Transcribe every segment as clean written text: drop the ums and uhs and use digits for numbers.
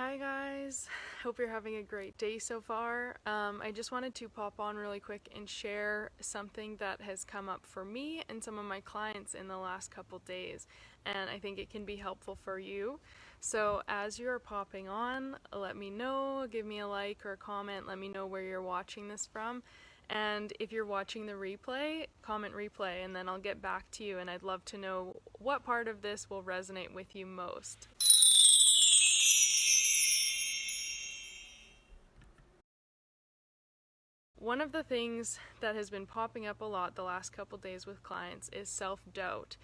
Hi guys, hope you're having a great day so far. I just wanted to pop on really quick and share something that has come up for me and some of my clients in the last couple days, and I think it can be helpful for you. So as you're popping on, let me know, give me a like or a comment, let me know where you're watching this from. And if you're watching the replay, comment replay and then I'll get back to you, and I'd love to know what part of this will resonate with you most. One of the things that has been popping up a lot the last couple days with clients is self-doubt.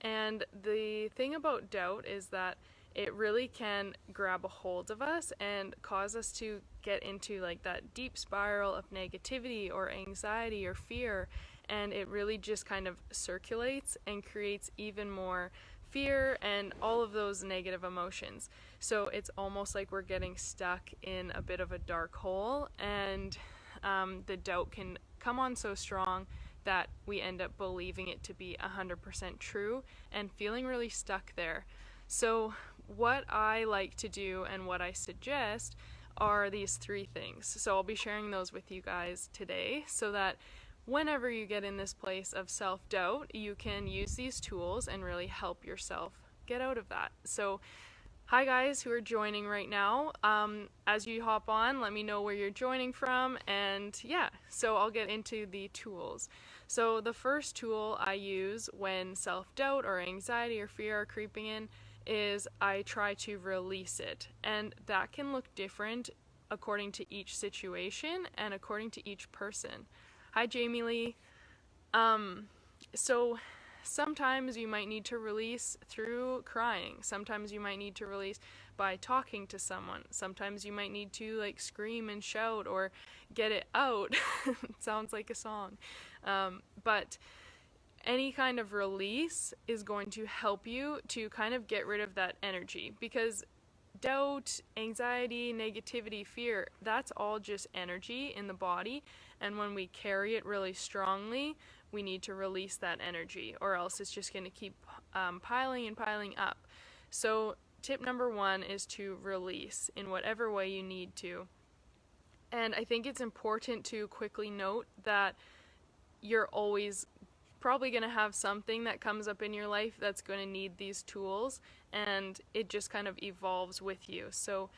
And the thing about doubt is that it really can grab a hold of us and cause us to get into like that deep spiral of negativity or anxiety or fear, and it really just kind of circulates and creates even more fear and all of those negative emotions. So it's almost like we're getting stuck in a bit of a dark hole, and the doubt can come on so strong that we end up believing it to be 100% true and feeling really stuck there. So what I like to do and what I suggest are these three things. So I'll be sharing those with you guys today so that whenever you get in this place of self-doubt, you can use these tools and really help yourself get out of that. So hi guys who are joining right now. As you hop on, let me know where you're joining from, and yeah, so I'll get into the tools. So the first tool I use when self-doubt or anxiety or fear are creeping in is I try to release it, and that can look different according to each situation and according to each person. Hi Jamie Lee. So sometimes you might need to release through crying. Sometimes you might need to release by talking to someone. Sometimes you might need to like scream and shout or get it out. It sounds like a song. But any kind of release is going to help you to kind of get rid of that energy, because doubt, anxiety, negativity, fear, that's all just energy in the body, and when we carry it really strongly, we need to release that energy, or else it's just going to keep piling and piling up. So tip number one is to release in whatever way you need to. And I think it's important to quickly note that you're always probably going to have something that comes up in your life that's going to need these tools, and it just kind of evolves with you. So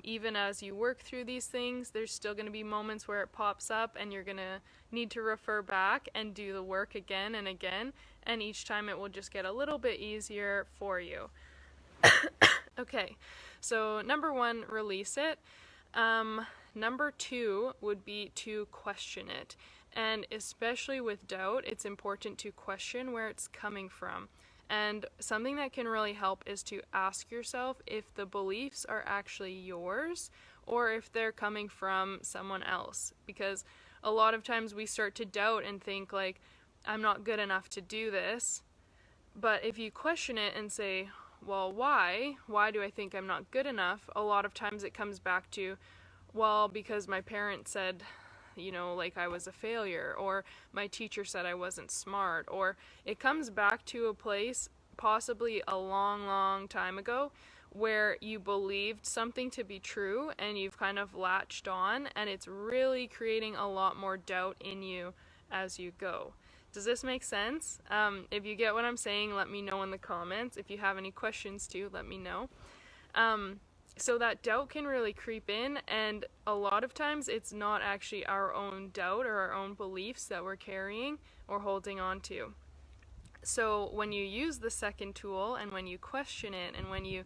even as you work through these things, there's still going to be moments where it pops up and you're going to need to refer back and do the work again and again, and each time it will just get a little bit easier for you. Okay, so number one, release it. Number two would be to question it. And especially with doubt, it's important to question where it's coming from. And something that can really help is to ask yourself if the beliefs are actually yours or if they're coming from someone else. Because a lot of times we start to doubt and think like, I'm not good enough to do this. But if you question it and say, well, why? Why do I think I'm not good enough? A lot of times it comes back to, well, because my parents said, like I was a failure, or my teacher said I wasn't smart, or it comes back to a place possibly a long, long time ago where you believed something to be true and you've kind of latched on, and it's really creating a lot more doubt in you as you go. Does this make sense? If you get what I'm saying, let me know in the comments. If you have any questions too, let me know. So that doubt can really creep in, and a lot of times it's not actually our own doubt or our own beliefs that we're carrying or holding on to. So when you use the second tool and when you question it and when you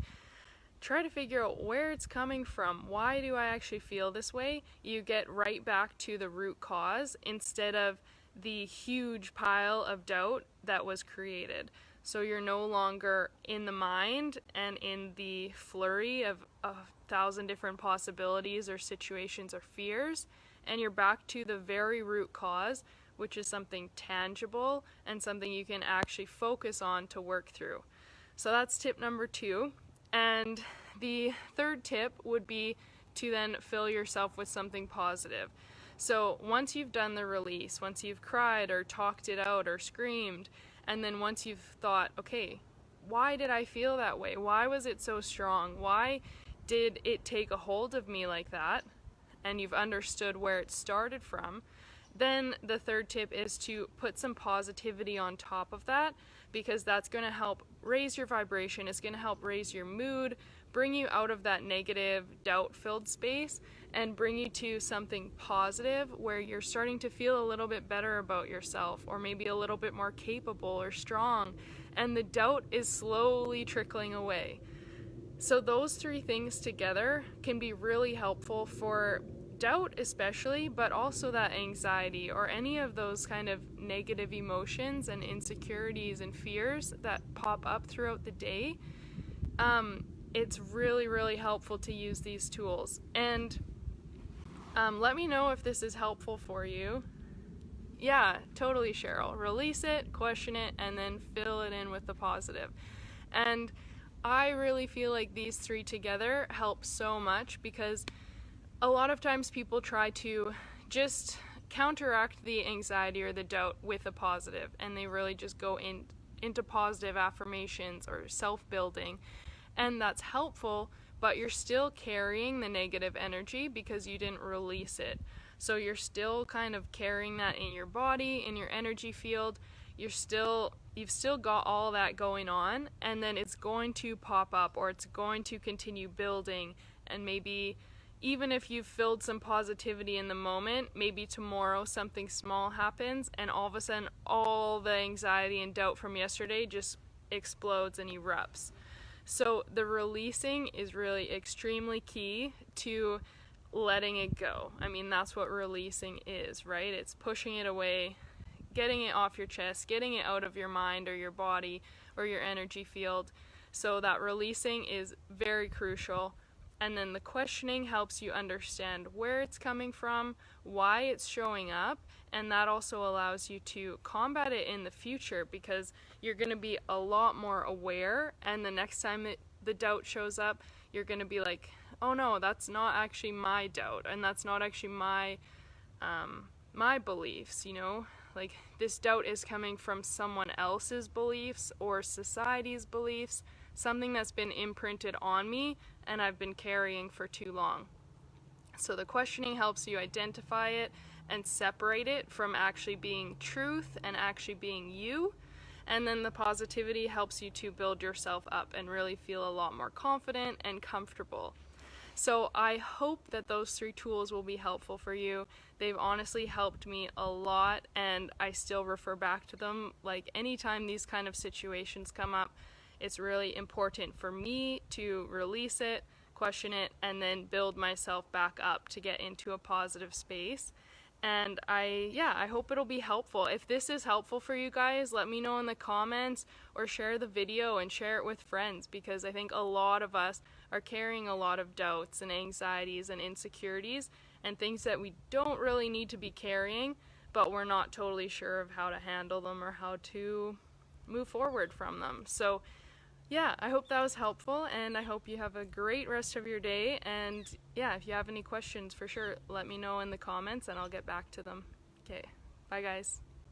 try to figure out where it's coming from, why do I actually feel this way, you get right back to the root cause instead of the huge pile of doubt that was created. So you're no longer in the mind and in the flurry of 1,000 different possibilities or situations or fears, and you're back to the very root cause, which is something tangible and something you can actually focus on to work through. So that's tip number two. And the third tip would be to then fill yourself with something positive. So once you've done the release, once you've cried or talked it out or screamed, and then once you've thought, okay, why did I feel that way? Why was it so strong? Why did it take a hold of me like that, and you've understood where it started from, then the third tip is to put some positivity on top of that, because that's going to help raise your vibration. It's going to help raise your mood, bring you out of that negative, doubt-filled space, and bring you to something positive where you're starting to feel a little bit better about yourself, or maybe a little bit more capable or strong, and the doubt is slowly trickling away. So those three things together can be really helpful for doubt especially, but also that anxiety or any of those kind of negative emotions and insecurities and fears that pop up throughout the day. It's really, really helpful to use these tools. And let me know if this is helpful for you. Yeah, totally, Cheryl. Release it, question it, and then fill it in with the positive. And I really feel like these three together help so much, because a lot of times people try to just counteract the anxiety or the doubt with a positive, and they really just go into positive affirmations or self-building, and that's helpful, but you're still carrying the negative energy because you didn't release it. So you're still kind of carrying that in your body, in your energy field. You've still got all that going on, and then it's going to pop up, or it's going to continue building, and maybe even if you've filled some positivity in the moment, maybe tomorrow something small happens, and all of a sudden all the anxiety and doubt from yesterday just explodes and erupts. So the releasing is really extremely key to letting it go. I mean, that's what releasing is, right? It's pushing it away, getting it off your chest, getting it out of your mind or your body or your energy field. So that releasing is very crucial. And then the questioning helps you understand where it's coming from, why it's showing up, and that also allows you to combat it in the future, because you're going to be a lot more aware, and the next time the doubt shows up, you're going to be like, oh no, that's not actually my doubt, and that's not actually my beliefs, you know? Like, this doubt is coming from someone else's beliefs or society's beliefs, something that's been imprinted on me and I've been carrying for too long. So the questioning helps you identify it and separate it from actually being truth and actually being you. And then the positivity helps you to build yourself up and really feel a lot more confident and comfortable. So I hope that those three tools will be helpful for you. They've honestly helped me a lot, and I still refer back to them. Like, anytime these kind of situations come up, it's really important for me to release it, question it, and then build myself back up to get into a positive space. And I hope it'll be helpful. If this is helpful for you guys, let me know in the comments, or share the video and share it with friends, because I think a lot of us are carrying a lot of doubts and anxieties and insecurities and things that we don't really need to be carrying, but we're not totally sure of how to handle them or how to move forward from them. So yeah, I hope that was helpful, and I hope you have a great rest of your day. And yeah, if you have any questions, for sure, let me know in the comments and I'll get back to them. Okay, bye guys.